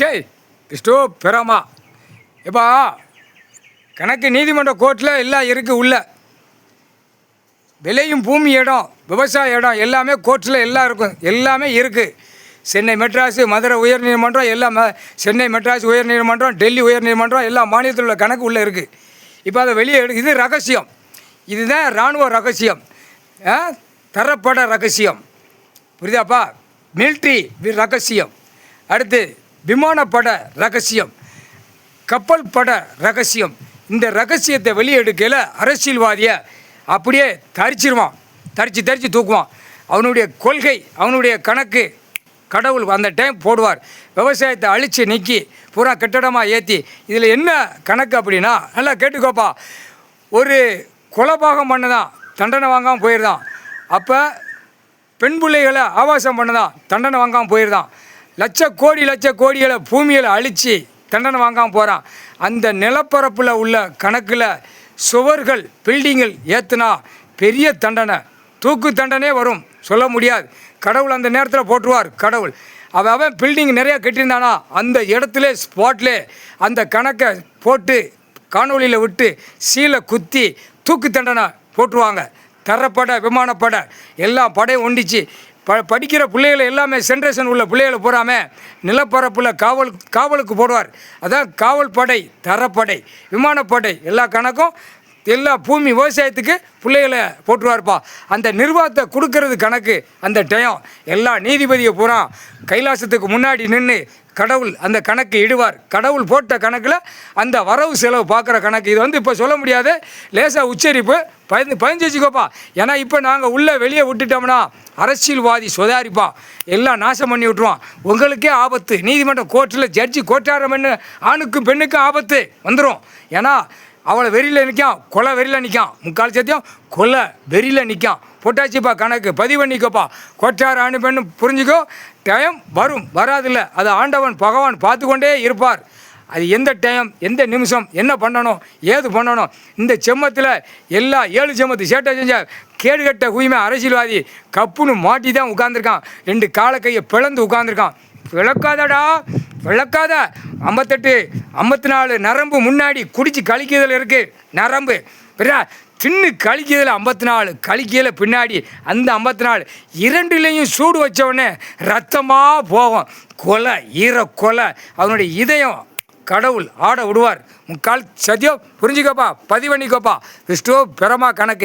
ஷே கிறிஸ்டோ பெறாமா எப்பா கணக்கு நீதிமன்ற கோர்ட்டில் எல்லாம் இருக்குது உள்ள விலையும் பூமி இடம் விவசாய இடம் எல்லாமே கோர்ட்டில் எல்லாம் இருக்கும் எல்லாமே இருக்குது. சென்னை மெட்ராஸு மதுரை உயர்நீதிமன்றம் எல்லாம் சென்னை மெட்ராஸ் உயர்நீதிமன்றம் டெல்லி உயர்நீதிமன்றம் எல்லா மாநிலத்தில் உள்ள கணக்கு உள்ளே இருக்குது. இப்போ அதை வெளியே இது ரகசியம். இதுதான் இராணுவ ரகசியம், தரப்பட ரகசியம், புரியுதாப்பா? மிலிட்ரி ரகசியம், அடுத்து விமானப்பட ரகசியம், கப்பல் பட ரகசியம். இந்த ரகசியத்தை வெளியே எடுக்கையில் அரசியல்வாதியை அப்படியே தரிச்சிருவான், தரித்து தூக்குவான். அவனுடைய கொள்கை, அவனுடைய கணக்கு கடவுள் அந்த டைம் போடுவார். விவசாயத்தை அழித்து நீக்கி பூரா கட்டடமாக ஏற்றி இதில் என்ன கணக்கு அப்படின்னா, நல்லா கேட்டுக்கோப்பா. ஒரு கொலைபாகம் பண்ணதான் தண்டனை வாங்காமல் போயிருந்தான். அப்போ பெண் பிள்ளைகளை ஆபாசம் பண்ணதான் தண்டனை வாங்காமல் போயிருந்தான். லட்ச கோடிகளை பூமியில் அழித்து தண்டனை வாங்காமல் போகிறான். அந்த நிலப்பரப்பில் உள்ள கணக்கில் சுவர்கள் பில்டிங்கில் ஏற்றுனா பெரிய தண்டனை, தூக்கு தண்டனை வரும், சொல்ல முடியாது. கடவுள் அந்த நேரத்தில் போட்டுருவார். கடவுள் அவன் பில்டிங் நிறையா கட்டியிருந்தானா அந்த இடத்துல ஸ்பாட்லே அந்த கணக்கை போட்டு காணொலியில் விட்டு சீலை குத்தி தூக்கு தண்டனை போட்டுருவாங்க. தரப்பட விமானப்பட எல்லா படையும் ஒண்டிச்சு படிக்கிற பிள்ளைகளை எல்லாமே சென்ட்ரேஷன் உள்ள பிள்ளைகளை போகாமல் நிலப்பரப்பில் காவலுக்கு போடுவார். அதான் காவல் படை, தரப்படை, விமானப்படை எல்லா கணக்கும் எல்லா பூமி விவசாயத்துக்கு பிள்ளைகளை போட்டுருவார்ப்பா. அந்த நிர்வாகத்தை கொடுக்கறது கணக்கு அந்த டயம் எல்லா நீதிபதியை பூரா கைலாசத்துக்கு முன்னாடி நின்று கடவுள் அந்த கணக்கு இடுவார். கடவுள் போட்ட கணக்கில் அந்த வரவு செலவு பார்க்குற கணக்கு. இது இப்போ சொல்ல முடியாது, லேசாக உச்சரிப்பு பதிஞ்சு வச்சுக்கோப்பா. ஏன்னா இப்போ நாங்கள் உள்ளே வெளியே விட்டுட்டோம்னா அரசியல்வாதி சொதாரிப்பான், எல்லாம் நாசம் பண்ணி விட்ருவான். உங்களுக்கே ஆபத்து. நீதிமன்ற கோர்ட்டில் ஜட்ஜி கோட்டாரம் பண்ணு ஆணுக்கும் பெண்ணுக்கும் ஆபத்து வந்துடும். ஏன்னா அவளை வெறியில் நிற்கான், கொலை வெறியில் நிற்கான், முக்கால் சத்தியம் கொலை வெறியில் நிற்கான். போட்டாச்சுப்பா கணக்கு பதிவு பண்ணிக்கோப்பா. கோட்டார் ஆணு பெண்ணு புரிஞ்சுக்கோ. டைம் வரும், வராதில்ல, அது ஆண்டவன் பகவான் பார்த்து கொண்டே இருப்பார். அது எந்த டைம் எந்த நிமிஷம் என்ன பண்ணணும் ஏது பண்ணணும். இந்த செம்மத்தில் எல்லா 7 செம்மத்து சேட்டை செஞ்ச கேடுகட்ட குயிமை அரசியல்வாதி கப்புன்னு மாட்டி தான் உட்காந்துருக்கான். 2 காலை கையை பிளந்து உட்காந்துருக்கான். விளக்காதடா விளக்காத. 58 54 நரம்பு முன்னாடி குடிச்சு கழிக்கிறதுல இருக்குது நரம்பு. பிறா தின்னு கழிக்கிறதுல 54 கழிக்கையில் பின்னாடி அந்த 54 2லேயும் சூடு வச்சவுடனே ரத்தமாக போகும். கொலை ஈர கொலை. அவனுடைய இதயம் கடவுள் ஆட விடுவார். முக்கால் சத்தியம் புரிஞ்சுக்கோப்பா, பதிவு பண்ணிக்கோப்பா. கிறிஸ்டோ பெறமா கணக்கு.